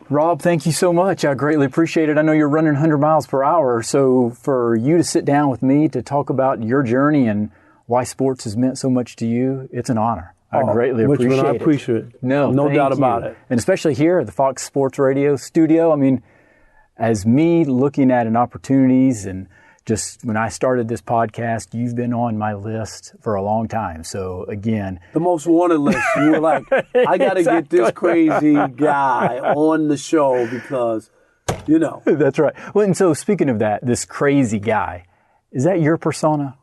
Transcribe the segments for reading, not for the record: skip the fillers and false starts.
Rob, thank you so much. I greatly appreciate it. I know you're running 100 miles per hour, so for you to sit down with me to talk about your journey and why sports has meant so much to you, it's an honor. I greatly appreciate Richmond, it. I appreciate it. No doubt about it. And especially here at the Fox Sports Radio studio, I mean, as me looking at an opportunities and just when I started this podcast, you've been on my list for a long time. So again, the most wanted list. You were like, I got to get this crazy guy on the show because, you know. That's right. Well, and so speaking of that, this crazy guy, is that your persona?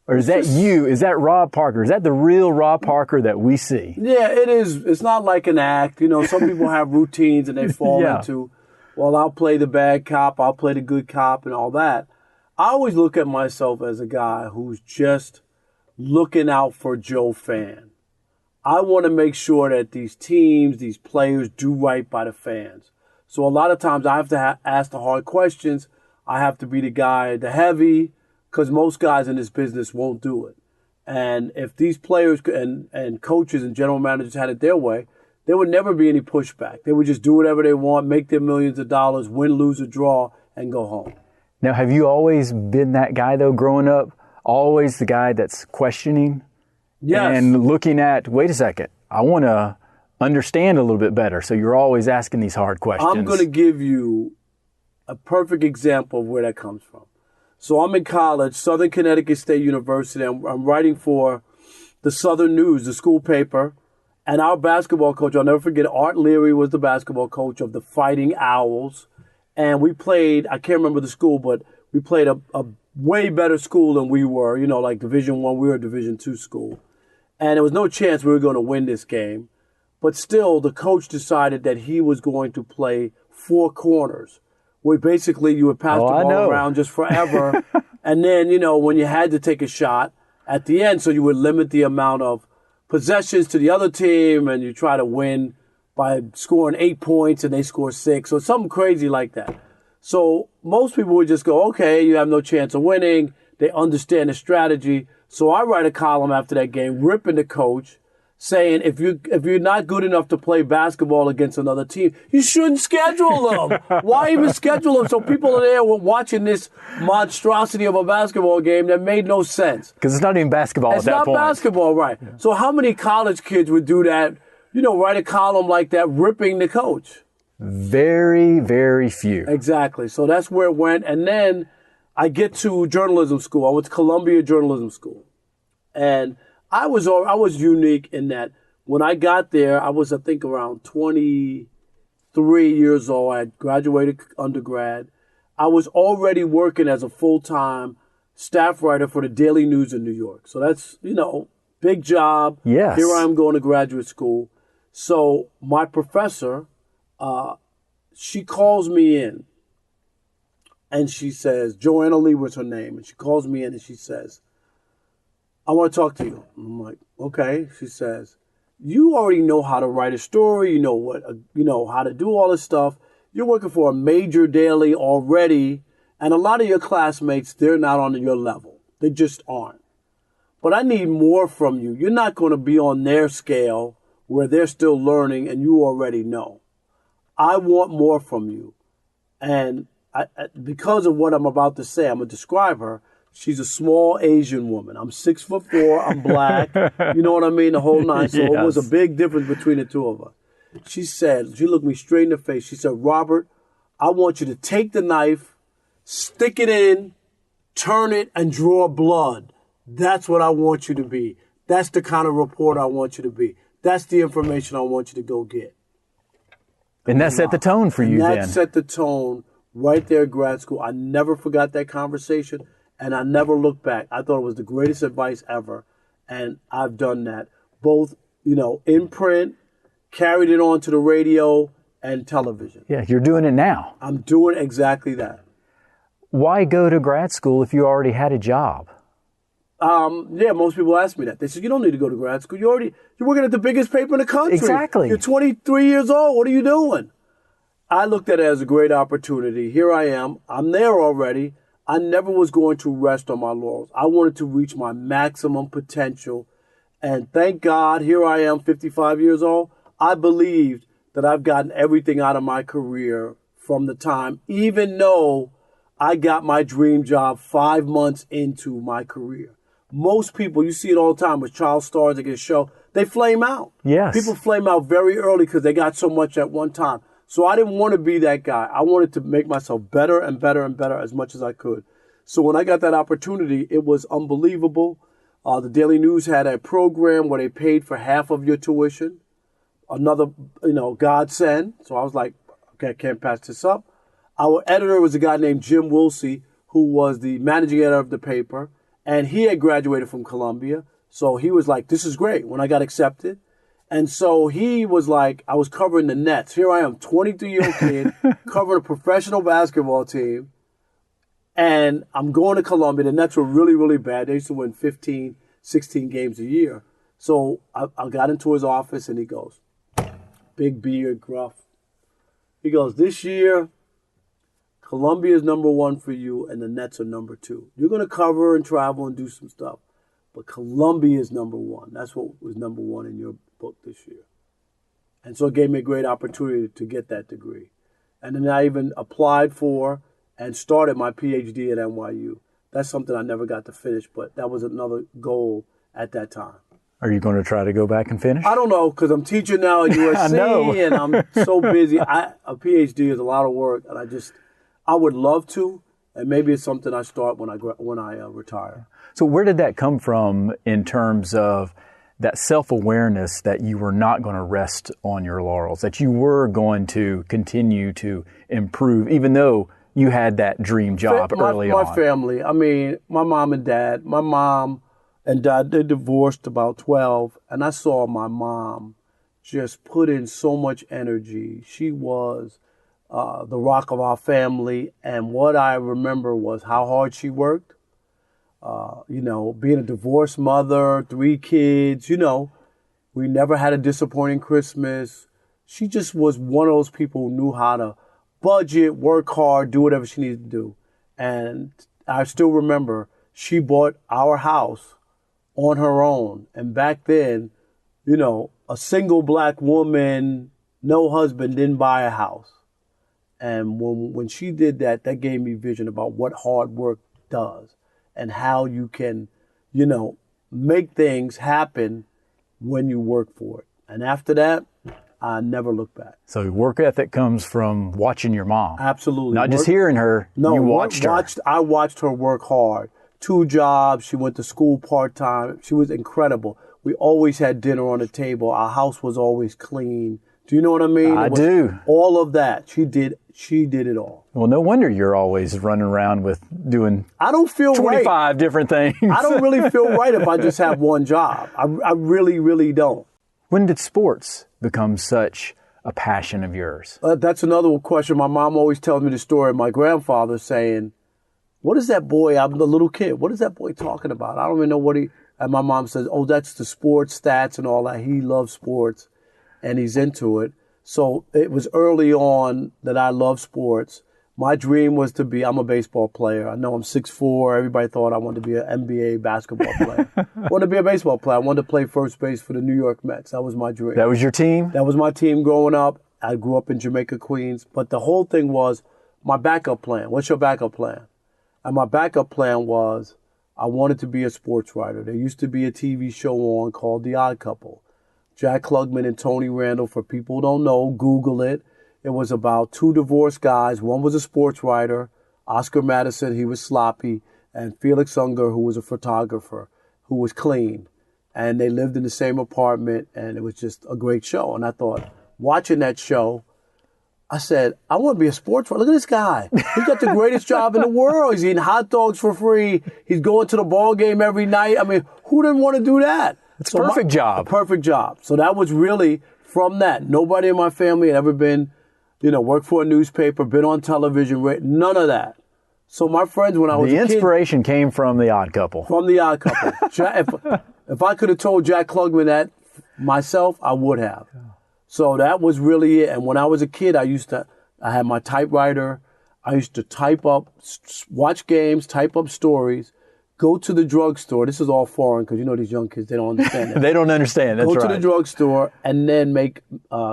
Or is that you? Is that Rob Parker? Is that the real Rob Parker that we see? Yeah, it is. It's not like an act. You know, some people have routines and they fall into, well, I'll play the bad cop, I'll play the good cop and all that. I always look at myself as a guy who's just looking out for Joe Fan. I want to make sure that these teams, these players do right by the fans. So a lot of times I have to ask the hard questions. I have to be the guy, the heavy, because most guys in this business won't do it. And if these players and coaches and general managers had it their way, there would never be any pushback. They would just do whatever they want, make their millions of dollars, win, lose, or draw, and go home. Now, have you always been that guy, though, growing up? Always the guy that's questioning? Yes. And looking at, wait a second, I want to understand a little bit better. So you're always asking these hard questions. I'm going to give you a perfect example of where that comes from. So I'm in college, Southern Connecticut State University. I'm writing for the Southern News, the school paper. And our basketball coach, I'll never forget, Art Leary was the basketball coach of the Fighting Owls. And we played, I can't remember the school, but we played a way better school than we were, you know, like Division I, we were a Division II school. And there was no chance we were going to win this game. But still, the coach decided that he was going to play four corners, where basically you would pass the ball around just forever. And then, you know, when you had to take a shot at the end, so you would limit the amount of possessions to the other team and you try to win by scoring 8 points and they score 6 or something crazy like that. So most people would just go, okay, you have no chance of winning. They understand the strategy. So I write a column after that game, ripping the coach, saying if you're not good enough to play basketball against another team, you shouldn't schedule them. Why even schedule them? So people are there watching this monstrosity of a basketball game that made no sense. Because it's not even basketball at that point. It's not basketball, right. Yeah. So how many college kids would do that, you know, write a column like that, ripping the coach? Very, very few. Exactly. So that's where it went. And then I get to journalism school. I went to Columbia Journalism School. And I was unique in that when I got there, I was, I think, around 23 years old. I had graduated undergrad. I was already working as a full-time staff writer for the Daily News in New York. So that's, you know, big job. Yes. Here I am going to graduate school. So my professor, she calls me in and she says, Joanna Lee was her name, and she calls me in and she says, I want to talk to you. I'm like, okay. She says, you already know how to write a story. You know how to do all this stuff. You're working for a major daily already, and a lot of your classmates, they're not on your level. They just aren't. But I need more from you. You're not going to be on their scale where they're still learning and you already know. I want more from you. And because of what I'm about to say, I'm going to describe her. She's a small Asian woman. I'm 6'4". I'm black. You know what I mean? The whole nine. So It was a big difference between the two of us. She looked me straight in the face. She said, Robert, I want you to take the knife, stick it in, turn it, and draw blood. That's what I want you to be. That's the kind of reporter I want you to be. That's the information I want you to go get. And that set the tone for you then. That set the tone right there at grad school. I never forgot that conversation. And I never looked back. I thought it was the greatest advice ever. And I've done that. Both, you know, in print, carried it on to the radio and television. Yeah, you're doing it now. I'm doing exactly that. Why go to grad school if you already had a job? Yeah, most people ask me that. They say, you don't need to go to grad school. You're working at the biggest paper in the country. Exactly. You're 23 years old. What are you doing? I looked at it as a great opportunity. Here I am. I'm there already. I never was going to rest on my laurels. I wanted to reach my maximum potential. And thank God, here I am, 55 years old. I believed that I've gotten everything out of my career from the time, even though I got my dream job 5 months into my career. Most people, you see it all the time with child stars that get a show, they flame out. Yes. People flame out very early because they got so much at one time. So I didn't want to be that guy. I wanted to make myself better and better and better as much as I could. So when I got that opportunity, it was unbelievable. The Daily News had a program where they paid for half of your tuition. Another, godsend. So I was like, okay, I can't pass this up. Our editor was a guy named Jim Wilsey, who was the managing editor of the paper, and he had graduated from Columbia. So he was like, this is great when I got accepted. And so he was like, I was covering the Nets. Here I am, 23-year-old kid, covering a professional basketball team. And I'm going to Columbia. The Nets were really, really bad. They used to win 15, 16 games a year. So I got into his office and he goes, big beard, gruff. He goes, this year, Columbia is number 1 for you and the Nets are number 2. You're going to cover and travel and do some stuff. But Columbia is number 1. That's what was number 1 in your book this year. And so it gave me a great opportunity to get that degree. And then I even applied for and started my PhD at NYU. That's something I never got to finish, but that was another goal at that time. Are you going to try to go back and finish? I don't know, because I'm teaching now at USC, I know. and I'm so busy. A PhD is a lot of work, and I would love to, and maybe it's something I start when I retire. So where did that come from in terms of that self-awareness that you were not going to rest on your laurels, that you were going to continue to improve, even though you had that dream job early on? My family, my mom and dad. My mom and dad, they divorced about 12, and I saw my mom just put in so much energy. She was the rock of our family, and what I remember was how hard she worked. Being a divorced mother, 3 kids, we never had a disappointing Christmas. She just was one of those people who knew how to budget, work hard, do whatever she needed to do. And I still remember she bought our house on her own. And back then, a single black woman, no husband, didn't buy a house. And when she did that, that gave me vision about what hard work does and how you can, make things happen when you work for it. And after that, I never looked back. So work ethic comes from watching your mom. Absolutely. Not just hearing her, no, you watched her. I watched her work hard. 2 jobs. She went to school part-time. She was incredible. We always had dinner on the table. Our house was always clean. Do you know what I mean? I do. All of that. She did it all. Well, no wonder you're always running around with doing I don't feel 25 right. different things. I don't really feel right if I just have one job. I really, really don't. When did sports become such a passion of yours? That's another question. My mom always tells me the story of my grandfather saying, what is that boy? I'm the little kid. What is that boy talking about? I don't even know what he... And my mom says, oh, that's the sports stats and all that. He loves sports and he's into it. So it was early on that I loved sports. My dream was to be, I'm a baseball player. I know I'm 6'4". Everybody thought I wanted to be an NBA basketball player. I wanted to be a baseball player. I wanted to play first base for the New York Mets. That was my dream. That was your team? That was my team growing up. I grew up in Jamaica, Queens. But the whole thing was my backup plan. What's your backup plan? And my backup plan was I wanted to be a sports writer. There used to be a TV show on called The Odd Couple. Jack Klugman and Tony Randall, for people who don't know, Google it. It was about 2 divorced guys. One was a sports writer, Oscar Madison, he was sloppy, and Felix Unger, who was a photographer, who was clean. And they lived in the same apartment, and it was just a great show. And I thought, watching that show, I said, I want to be a sports writer. Look at this guy. He's got the greatest job in the world. He's eating hot dogs for free. He's going to the ball game every night. I mean, who didn't want to do that? It's a perfect job. A perfect job. So that was really from that. Nobody in my family had ever been, worked for a newspaper, been on television, none of that. So my friends, when I was a kid... The inspiration came from The Odd Couple. From The Odd Couple. If I could have told Jack Klugman that myself, I would have. So that was really it. And when I was a kid, I had my typewriter. I used to type up, watch games, type up stories, go to the drugstore. This is all foreign because these young kids, they don't understand that. They don't understand. That's right. Go to the drugstore and then make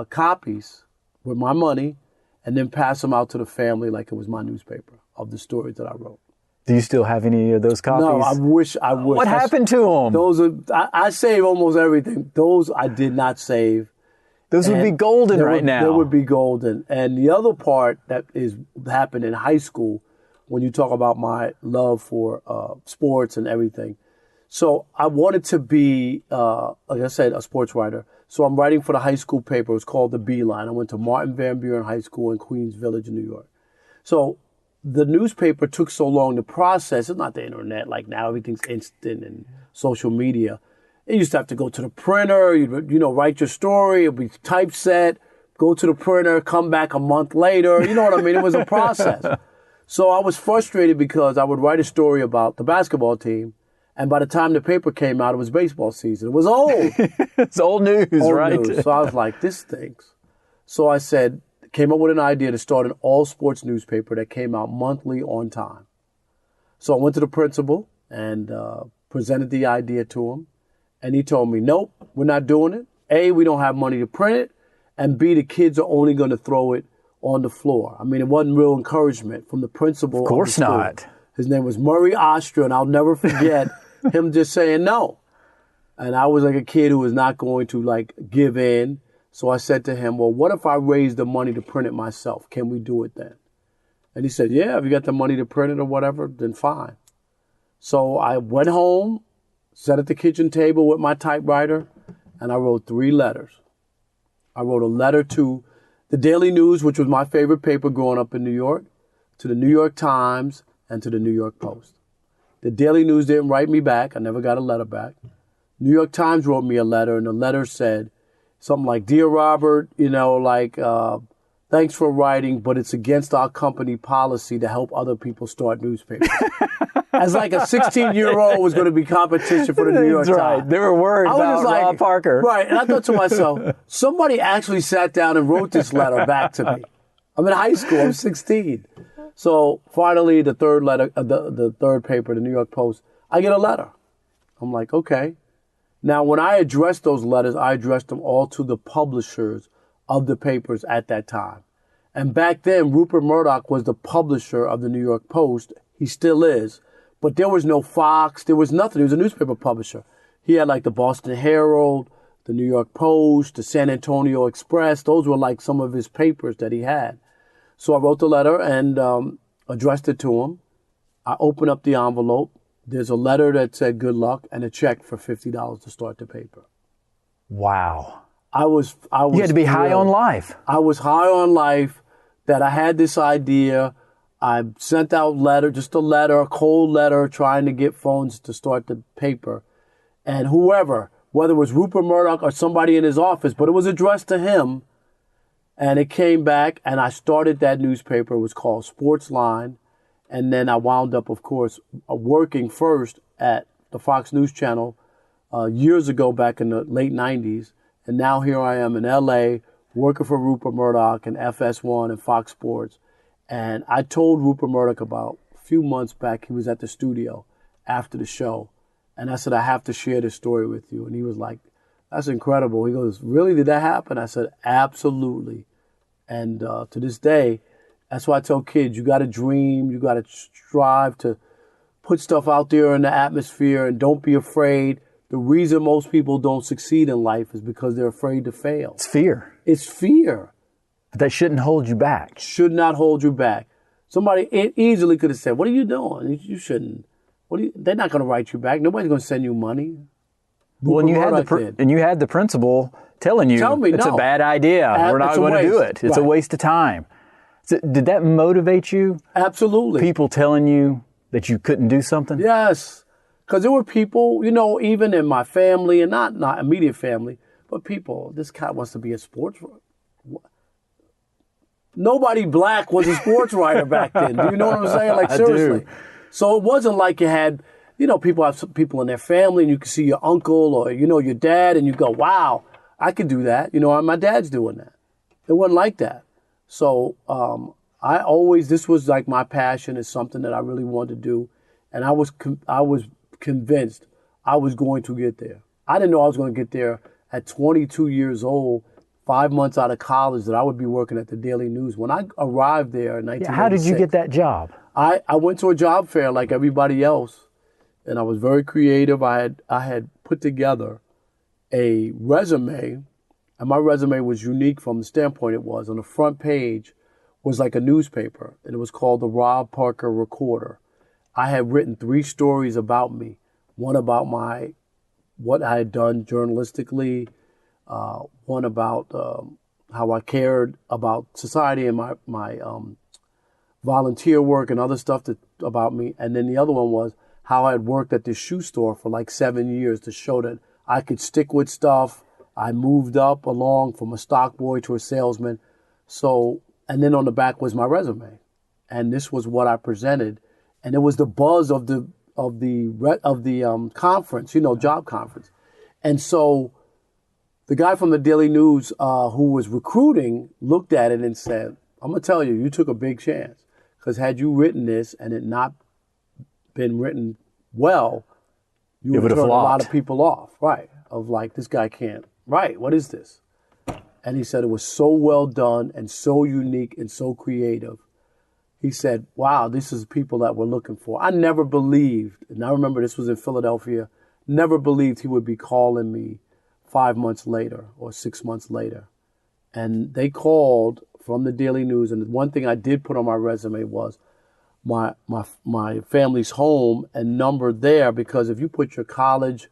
copies with my money and then pass them out to the family like it was my newspaper of the stories that I wrote. Do you still have any of those copies? No, I wish. What happened to them? Those are, I save almost everything. Those I did not save. Those would be golden right now. They would be golden. And the other part that happened in high school, when you talk about my love for sports and everything. So I wanted to be, like I said, a sports writer. So I'm writing for the high school paper. It was called The Beeline. I went to Martin Van Buren High School in Queens Village in New York. So the newspaper took so long to process. It's not the internet like now. Everything's instant and social media. It used to have to go to the printer, write your story, it'd be typeset, go to the printer, come back a month later. You know what I mean? It was a process. So I was frustrated because I would write a story about the basketball team, and by the time the paper came out, it was baseball season. It was old. It's old news, right? News. So I was like, this stinks. So I came up with an idea to start an all-sports newspaper that came out monthly on time. So I went to the principal and presented the idea to him. And he told me, nope, we're not doing it. A, we don't have money to print it. And B, the kids are only going to throw it on the floor. I mean, it wasn't real encouragement from the principal. Of course not. His name was Murray Ostra, and I'll never forget him just saying no. And I was like a kid who was not going to give in. So I said to him, well, what if I raise the money to print it myself? Can we do it then? And he said, yeah, if you got the money to print it or whatever, then fine. So I went home, sat at the kitchen table with my typewriter, and I wrote 3 letters. I wrote a letter to the Daily News, which was my favorite paper growing up in New York, to the New York Times, and to the New York Post. The Daily News didn't write me back. I never got a letter back. New York Times wrote me a letter, and the letter said something like, Dear Robert, thanks for writing, but it's against our company policy to help other people start newspapers. As like a 16-year-old was going to be competition for the New York Times. Right. They were worried about Rob Parker. Right. And I thought to myself, somebody actually sat down and wrote this letter back to me. I'm in high school. I'm 16. So finally, the third letter, the third paper, the New York Post, I get a letter. I'm like, okay. Now, when I addressed those letters, I addressed them all to the publishers of the papers at that time. And back then, Rupert Murdoch was the publisher of the New York Post. He still is. But there was no Fox. There was nothing. He was a newspaper publisher. He had the Boston Herald, the New York Post, the San Antonio Express. Those were some of his papers that he had. So I wrote the letter and addressed it to him. I opened up the envelope. There's a letter that said good luck and a check for $50 to start the paper. Wow. I was You had to be high on life. I was high on life that I had this idea. I sent out a cold letter, trying to get phones to start the paper. And whoever, whether it was Rupert Murdoch or somebody in his office, but it was addressed to him. And it came back, and I started that newspaper. It was called Sportsline. And then I wound up, of course, working first at the Fox News Channel years ago, back in the late 90s. And now here I am in L.A., working for Rupert Murdoch and FS1 and Fox Sports. And I told Rupert Murdoch about a few months back, he was at the studio after the show. And I said, I have to share this story with you. And he was like, that's incredible. He goes, really, did that happen? I said, absolutely. And to this day, that's why I tell kids, you got to dream, you got to strive to put stuff out there in the atmosphere and don't be afraid. The reason most people don't succeed in life is because they're afraid to fail. It's fear. It's fear. But that shouldn't hold you back. Should not hold you back. Somebody easily could have said, what are you doing? You shouldn't. They're not going to write you back. Nobody's going to send you money. Well, and you had the principal telling you it's a bad idea. We're not going to do it. It's a waste of time. So, did that motivate you? Absolutely. People telling you that you couldn't do something? Yes. Because there were people, even in my family, and not immediate family, but people, this guy wants to be a sports writer. Nobody black was a sports writer back then. Do you know what I'm saying? Seriously. I do. So it wasn't like you had, people have some people in their family and you can see your uncle or, your dad and you go, wow, I could do that. My dad's doing that. It wasn't like that. So this was like my passion. Is something that I really wanted to do. And I was convinced I was going to get there. I didn't know I was going to get there at 22 years old, 5 months out of college that I would be working at the Daily News. When I arrived there in 1986, How did you get that job? I went to a job fair like everybody else, and I was very creative. I had put together a resume, and my resume was unique from the standpoint it was. On the front page was like a newspaper, and it was called the Rob Parker Recorder. I had written 3 stories about me. One about what I had done journalistically, one about how I cared about society and my volunteer work and other stuff about me. And then the other one was how I had worked at this shoe store for like 7 years to show that I could stick with stuff. I moved up along from a stock boy to a salesman. So, and then on the back was my resume. And this was what I presented. And it was the buzz of the conference, job conference. And so the guy from the Daily News who was recruiting looked at it and said, I'm going to tell you, you took a big chance. Because had you written this and it not been written well, you would turn a lot of people off, right? Of like, this guy can't write. What is this? And he said it was so well done and so unique and so creative. He said, wow, this is people that we're looking for. I never believed, and I remember this was in Philadelphia, never believed he would be calling me 5 months later or 6 months later. And they called from the Daily News, and the one thing I did put on my resume was my family's home and number there, because if you put your college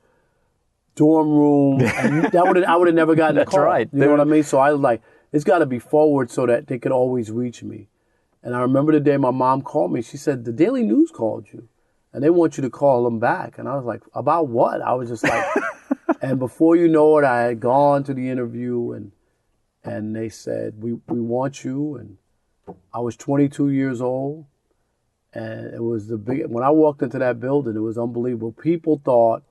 dorm room, and I would have never gotten a call. That's right. You know what I mean? So I was like, it's got to be forward so that they could always reach me. And I remember the day my mom called me. She said, the Daily News called you, and they want you to call them back. And I was like, about what? I was just like, and before you know it, I had gone to the interview, and they said, we want you. And I was 22 years old. And it was when I walked into that building, it was unbelievable. People thought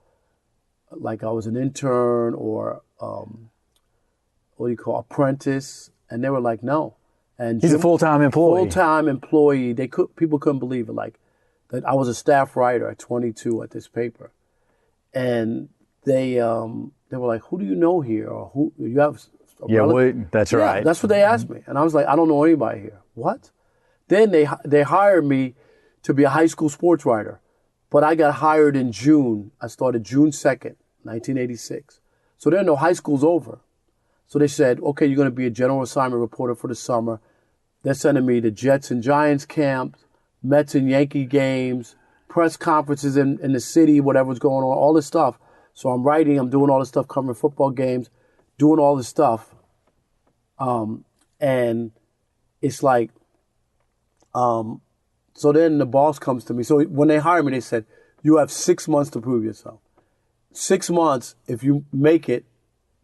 like I was an intern or, apprentice. And they were like, no. And he's a full-time employee. Full-time employee. People couldn't believe it. Like that I was a staff writer at 22 at this paper. And they were like, who do you know here? Or who you have? That's right. That's what they asked me. And I was like, I don't know anybody here. What? Then they hired me to be a high school sports writer. But I got hired in June. I started June 2nd, 1986. So they know high school's over. So they said, okay, you're going to be a general assignment reporter for the summer. They're sending me to Jets and Giants camps, Mets and Yankee games, press conferences in the city, whatever's going on, all this stuff. So I'm writing, I'm doing all this stuff, covering football games, doing all this stuff. And it's like, so then the boss comes to me. So when they hired me, they said, you have 6 months to prove yourself. 6 months, if you make it,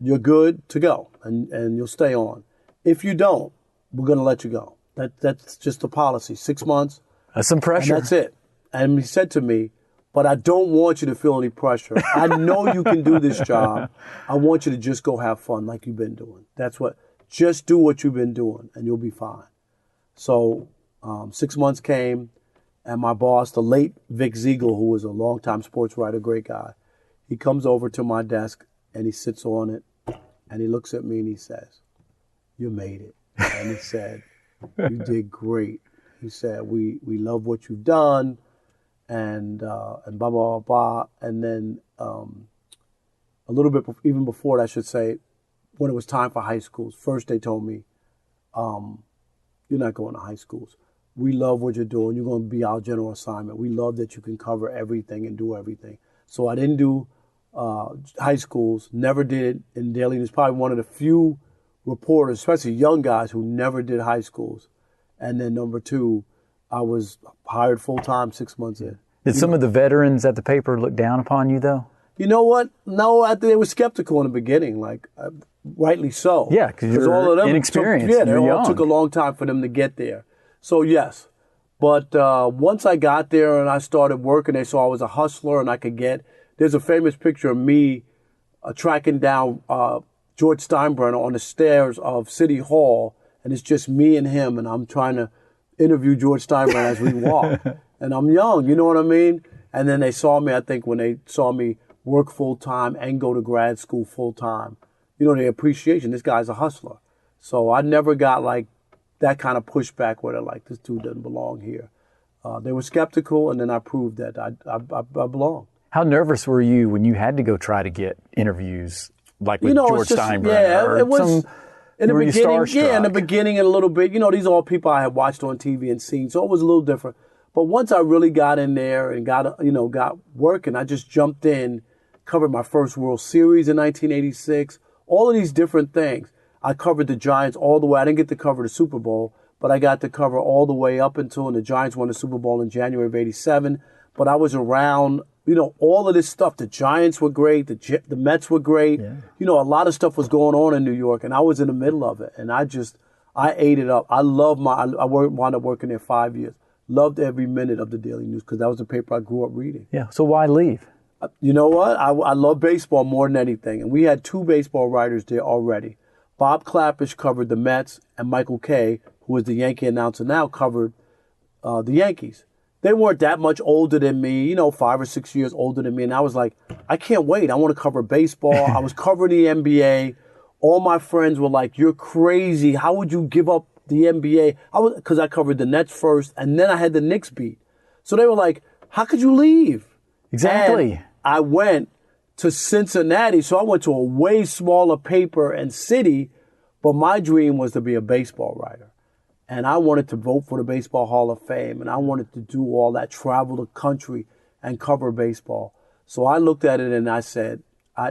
you're good to go and you'll stay on. If you don't, we're going to let you go. That's just the policy. 6 months. That's some pressure. And that's it. And he said to me, but I don't want you to feel any pressure. I know you can do this job. I want you to just go have fun like you've been doing. Just do what you've been doing and you'll be fine. So 6 months came, and my boss, the late Vic Ziegel, who was a longtime sports writer, great guy, he comes over to my desk and he sits on it and he looks at me and he says, you made it. And he said, you did great. He said, we love what you've done, and blah, blah, blah, blah. And then a little bit, even before that, I should say, when it was time for high schools, first they told me, you're not going to high schools. We love what you're doing. You're going to be our general assignment. We love that you can cover everything and do everything. So I didn't do high schools, never did in Daily News. Probably one of the few reporters, especially young guys, who never did high schools. And then number two, I was hired full-time 6 months in. Did some of the veterans at the paper look down upon you, though? You know what? No, they were skeptical in the beginning, like rightly so. Yeah, because you're all of them inexperienced. They all took a long time for them to get there. So yes, but once I got there and I started working, they saw I was a hustler and I could get. There's a famous picture of me tracking down George Steinbrenner on the stairs of City Hall, and it's just me and him, and I'm trying to interview George Steinbrenner as we walk. And I'm young, you know what I mean? And then they saw me, I think, when they saw me work full-time and go to grad school full-time, the appreciation. This guy's a hustler. So I never got like that kind of pushback where they're like, this dude doesn't belong here. They were skeptical, and then I proved that I belong. How nervous were you when you had to go try to get interviews like with George Steinbrenner? Yeah, it was in the beginning. Yeah, in the starstruck? beginning, a little bit. These are all people I had watched on TV and seen, so it was a little different. But once I really got in there and got working, I just jumped in, covered my first World Series in 1986, all of these different things. I covered the Giants all the way. I didn't get to cover the Super Bowl, but I got to cover all the way up until when the Giants won the Super Bowl in January of '87. But I was around, all of this stuff. The Giants were great. The Mets were great. Yeah. A lot of stuff was going on in New York, and I was in the middle of it. And I ate it up. I wound up working there 5 years. Loved every minute of the Daily News because that was the paper I grew up reading. Yeah. So why leave? You know what? I love baseball more than anything. And we had 2 baseball writers there already. Bob Clappish covered the Mets, and Michael Kay, who is the Yankee announcer now, covered the Yankees. They weren't that much older than me, 5 or 6 years older than me. And I was like, I can't wait. I want to cover baseball. I was covering the NBA. All my friends were like, you're crazy. How would you give up the NBA? Because I covered the Nets first, and then I had the Knicks beat. So they were like, how could you leave? Exactly. And I went to Cincinnati. So I went to a way smaller paper and city, but my dream was to be a baseball writer. And I wanted to vote for the Baseball Hall of Fame, and I wanted to do all that, travel the country and cover baseball. So I looked at it and I said,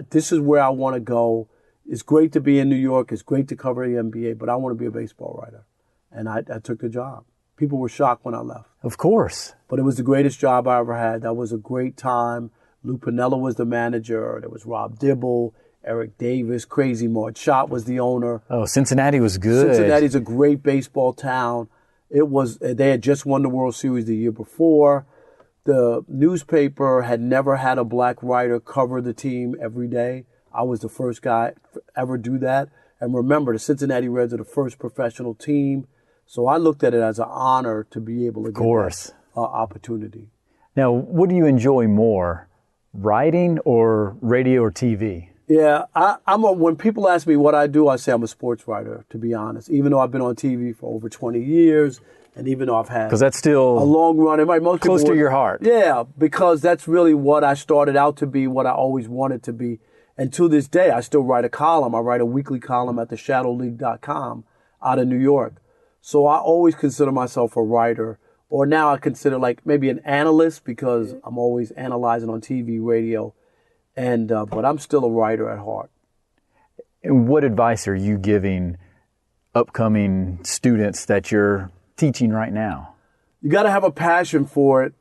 this is where I want to go. It's great to be in New York. It's great to cover the NBA, but I want to be a baseball writer. And I took the job. People were shocked when I left. Of course. But it was the greatest job I ever had. That was a great time. Lou Piniella was the manager. There was Rob Dibble, Eric Davis, Crazy Mart Schott was the owner. Oh, Cincinnati was good. Cincinnati's a great baseball town. They had just won the World Series the year before. The newspaper had never had a black writer cover the team every day. I was the first guy to ever do that. And remember, the Cincinnati Reds are the first professional team. So I looked at it as an honor to be able to get that opportunity. Now, what do you enjoy more, writing or radio or TV? Yeah, when people ask me what I do, I say I'm a sports writer, to be honest. Even though I've been on TV for over 20 years, and even though I've had because that's still a long run, most close to your heart. Yeah, because that's really what I started out to be, what I always wanted to be. And to this day, I still write a column. I write a weekly column at theshadowleague.com out of New York. So I always consider myself a writer, or now I consider like maybe an analyst because I'm always analyzing on TV, radio. But I'm still a writer at heart. And what advice are you giving upcoming students that you're teaching right now? You got to have a passion for it,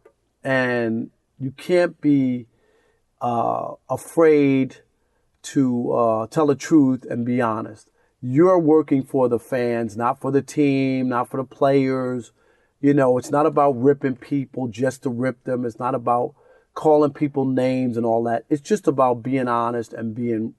and you can't be afraid to tell the truth and be honest. You're working for the fans, not for the team, not for the players. It's not about ripping people just to rip them. It's not about calling people names and all that. It's just about being honest and being,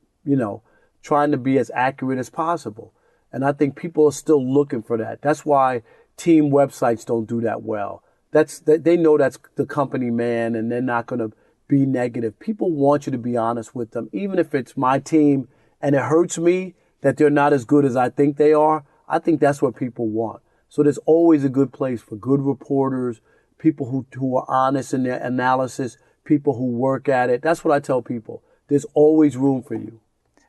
trying to be as accurate as possible. And I think people are still looking for that. That's why team websites don't do that well. They know that's the company man, and they're not going to be negative. People want you to be honest with them. Even if it's my team and it hurts me that they're not as good as I think they are, I think that's what people want. So there's always a good place for good reporters, people who are honest in their analysis, people who work at it. That's what I tell people. There's always room for you.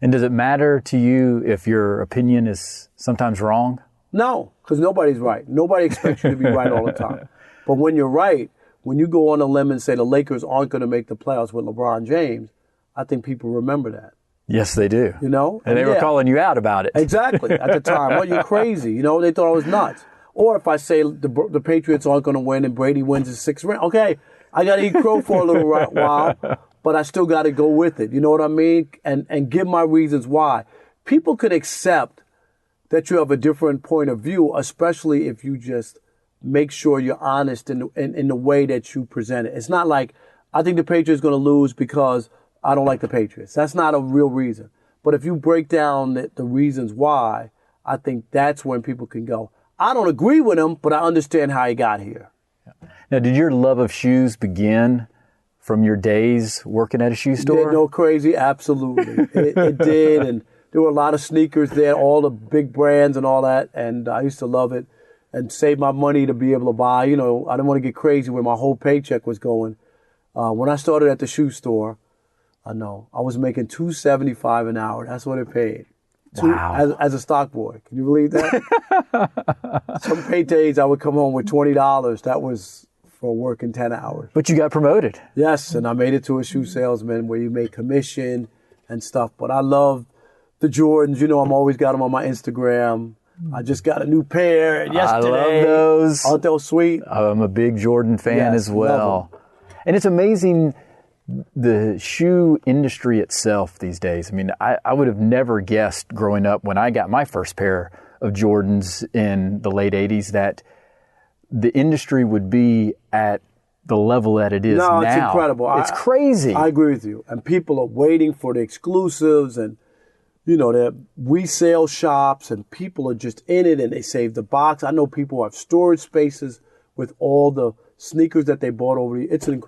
And does it matter to you if your opinion is sometimes wrong? No, because nobody's right. Nobody expects you to be right all the time. But when you're right, when you go on a limb and say the Lakers aren't going to make the playoffs with LeBron James, I think people remember that. Yes, they do. And they were calling you out about it. Exactly. At the time, well, you're crazy. They thought I was nuts. Or if I say the Patriots aren't going to win and Brady wins his 6th ring, okay, I got to eat crow for a little while, but I still got to go with it. You know what I mean? And give my reasons why. People could accept that you have a different point of view, especially if you just make sure you're honest in the way that you present it. It's not like, I think the Patriots are going to lose because I don't like the Patriots. That's not a real reason. But if you break down the reasons why, I think that's when people can go, I don't agree with him, but I understand how he got here. Now, did your love of shoes begin from your days working at a shoe store? No, crazy, absolutely. It did. And there were a lot of sneakers there, all the big brands and all that, and I used to love it and save my money to be able to buy. You know, I didn't want to get crazy where my whole paycheck was going. When I started at the shoe store, I was making $2.75 an hour. That's what it paid. Wow. As a stock boy. Can you believe that? Some paydays I would come home with $20. That was for working 10 hours. But you got promoted. Yes, and I made it to a shoe salesman where you make commission and stuff. But I love the Jordans. You know, I'm always got them on my Instagram. I just got a new pair yesterday. I love those. Aren't those sweet? I'm a big Jordan fan as well. And it's amazing the shoe industry itself these days. I mean, I would have never guessed growing up when I got my first pair of Jordans in the late 80s that the industry would be at the level that it is now. No, it's incredible. It's crazy. I agree with you. And people are waiting for the exclusives and, you know, the resale shops, and people are just in it and they save the box. I know people have storage spaces with all the sneakers that they bought over the years. It's an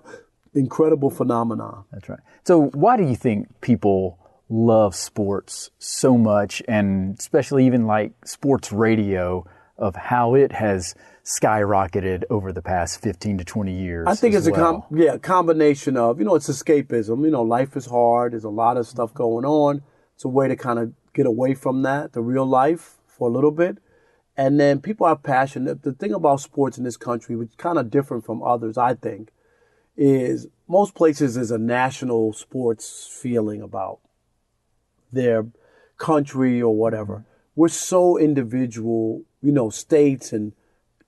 incredible phenomenon. That's right. So why do you think people love sports so much, and especially even like sports radio, of how it has skyrocketed over the past 15 to 20 years? I think it's a combination of, you know, it's escapism. You know, life is hard. There's a lot of stuff going on. It's a way to kind of get away from that, the real life, for a little bit. And then people are passionate. The thing about sports in this country, which is kind of different from others, I think, is most places is a national sports feeling about their country or whatever. We're so individual, you know, states and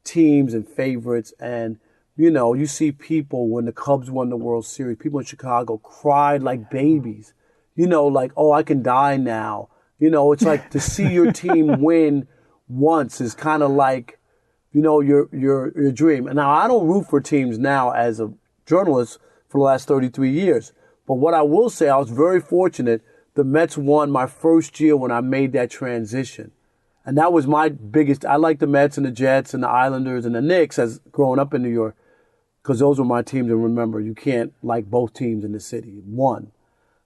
teams and favorites. And, you know, you see people when the Cubs won the World Series, people in Chicago cried like babies, you know, like, oh, I can die now. You know, it's like to see your team win once is kind of like, you know, your dream. And now I don't root for teams now as a journalist for the last 33 years. But what I will say, I was very fortunate. The Mets won my first year when I made that transition. And that was my biggest. I like the Mets and the Jets and the Islanders and the Knicks as growing up in New York, because those were my teams. And remember, you can't like both teams in the city. One.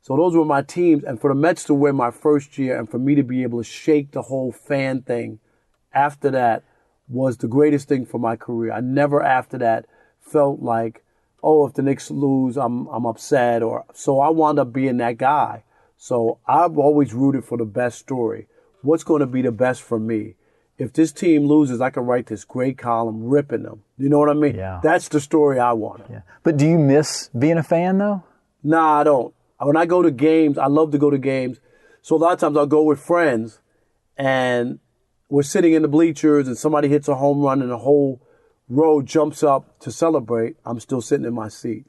So those were my teams. And for the Mets to win my first year and for me to be able to shake the whole fan thing after that was the greatest thing for my career. I never after that felt like, oh, if the Knicks lose, I'm upset. So I wound up being that guy. So I've always rooted for the best story. What's going to be the best for me? If this team loses, I can write this great column ripping them. You know what I mean? Yeah. That's the story I wanted. Yeah. But do you miss being a fan, though? Nah, I don't. When I go to games, I love to go to games. So a lot of times I'll go with friends, and we're sitting in the bleachers, and somebody hits a home run, and the whole row jumps up to celebrate. I'm still sitting in my seat.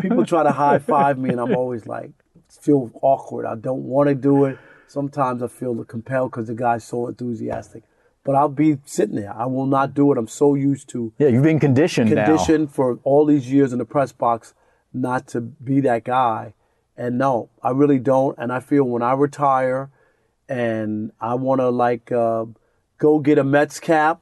People try to high five me, and I'm always like, feel awkward. I don't want to do it. Sometimes I feel compelled because the guy's so enthusiastic. But I'll be sitting there. I will not do it. I'm so used to. Yeah, you've been conditioned for all these years in the press box not to be that guy. And no, I really don't. And I feel when I retire and I want to go get a Mets cap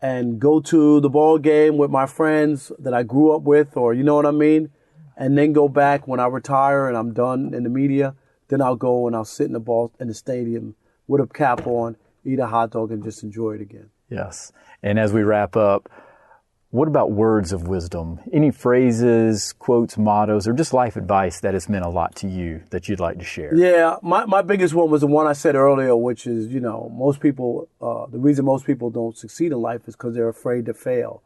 and go to the ball game with my friends that I grew up with, or you know what I mean? And then go back when I retire and I'm done in the media, then I'll go and I'll sit in the stadium with a cap on, eat a hot dog, and just enjoy it again. Yes. And as we wrap up, what about words of wisdom? Any phrases, quotes, mottos, or just life advice that has meant a lot to you that you'd like to share? Yeah, my biggest one was the one I said earlier, which is, you know, most people, the reason most people don't succeed in life is because they're afraid to fail.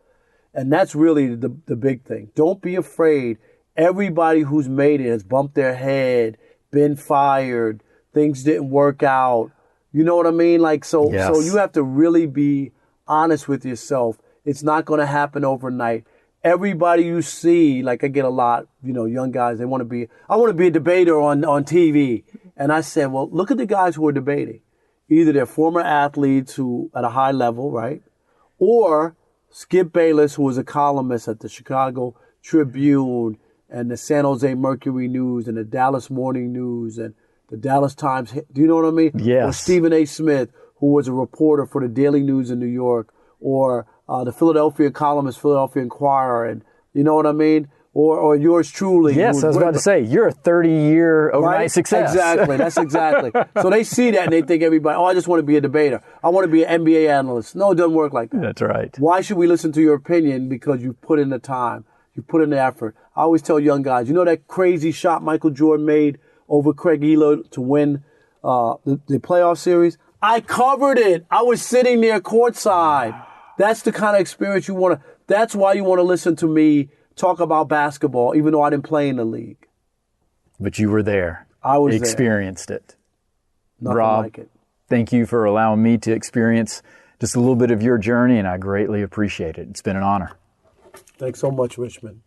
And that's really the big thing. Don't be afraid. Everybody who's made it has bumped their head, been fired, things didn't work out. You know what I mean? So you have to really be honest with yourself. It's not going to happen overnight. Everybody you see, like I get a lot, you know, young guys, I want to be a debater on TV. And I said, well, look at the guys who are debating. Either they're former athletes who at a high level, right? Or Skip Bayless, who was a columnist at the Chicago Tribune and the San Jose Mercury News and the Dallas Morning News and the Dallas Times. Do you know what I mean? Yes. Or Stephen A. Smith, who was a reporter for the Daily News in New York, or the Philadelphia columnist, Philadelphia Inquirer, and you know what I mean? or yours truly. Yes, I was about to say, you're a 30-year overnight right? success. Exactly. That's exactly. So they see that and they think everybody, I just want to be a debater. I want to be an NBA analyst. No, it doesn't work like that. That's right. Why should we listen to your opinion? Because you put in the time. You put in the effort. I always tell young guys, you know that crazy shot Michael Jordan made over Craig Elo to win the playoff series? I covered it. I was sitting there courtside. That's the kind of experience you want to, that's why you want to listen to me talk about basketball, even though I didn't play in the league. But you were there. I was experienced it. Nothing Rob, like it. thank you for allowing me to experience just a little bit of your journey, and I greatly appreciate it. It's been an honor. Thanks so much, Richmond.